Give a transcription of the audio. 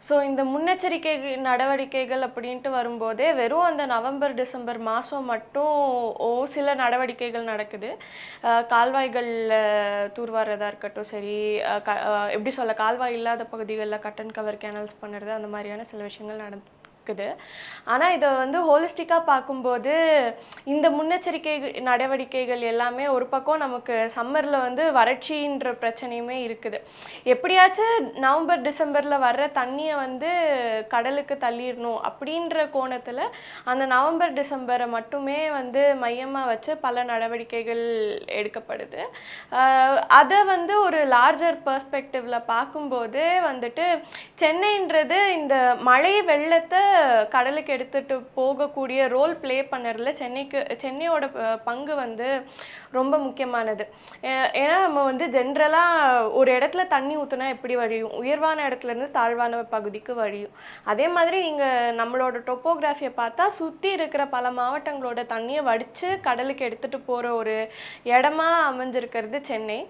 So இந்த முன்னெச்சரிக்கை நடவடிக்கைகள் அப்படின்ட்டு வரும்போதே வெறும் அந்த நவம்பர் டிசம்பர் மாதம் மட்டும் சில நடவடிக்கைகள் நடக்குது. கால்வாய்களில் தூர்வாரதா இருக்கட்டும் சரி, எப்படி சொல்ல, கால்வாய் இல்லாத பகுதிகளில் கட்டன் கவர் கேனல்ஸ் பண்ணுறது, அந்த மாதிரியான சில விஷயங்கள் நடக்குது. ஆனால் இதை வந்து ஹோலிஸ்டிக்காக பார்க்கும்போது இந்த முன்னெச்சரிக்கை நடவடிக்கைகள் எல்லாமே ஒரு பக்கம் நமக்கு சம்மரில் வந்து வறட்சின்ற பிரச்சனையுமே இருக்குது. எப்படியாச்சும் நவம்பர் டிசம்பரில் வர்ற தண்ணியை வந்து கடலுக்கு தள்ளிடணும் அப்படின்ற கோணத்தில் அந்த நவம்பர் டிசம்பரை மட்டுமே வந்து மையமாக வச்சு பல நடவடிக்கைகள் எடுக்கப்படுது. அதை வந்து ஒரு லார்ஜர் பெர்ஸ்பெக்டிவில் பார்க்கும்போது வந்துட்டு சென்னைன்றது இந்த மழை வெள்ளத்தை கடலுக்கு எடுத்துகிட்டு போகக்கூடிய ரோல் ப்ளே பண்ணுறதுல சென்னையோட பங்கு வந்து ரொம்ப முக்கியமானது. ஏன்னா நம்ம வந்து ஜென்ரலாக ஒரு இடத்துல தண்ணி ஊற்றுனா எப்படி வழியும், உயர்வான இடத்துலேருந்து தாழ்வான பகுதிக்கு வழியும். அதே மாதிரி நீங்கள் நம்மளோட டொப்போகிராஃபியை பார்த்தா சுற்றி இருக்கிற பல மாவட்டங்களோட தண்ணியை வடித்து கடலுக்கு எடுத்துகிட்டு போகிற ஒரு இடமா அமைஞ்சிருக்கிறது சென்னை.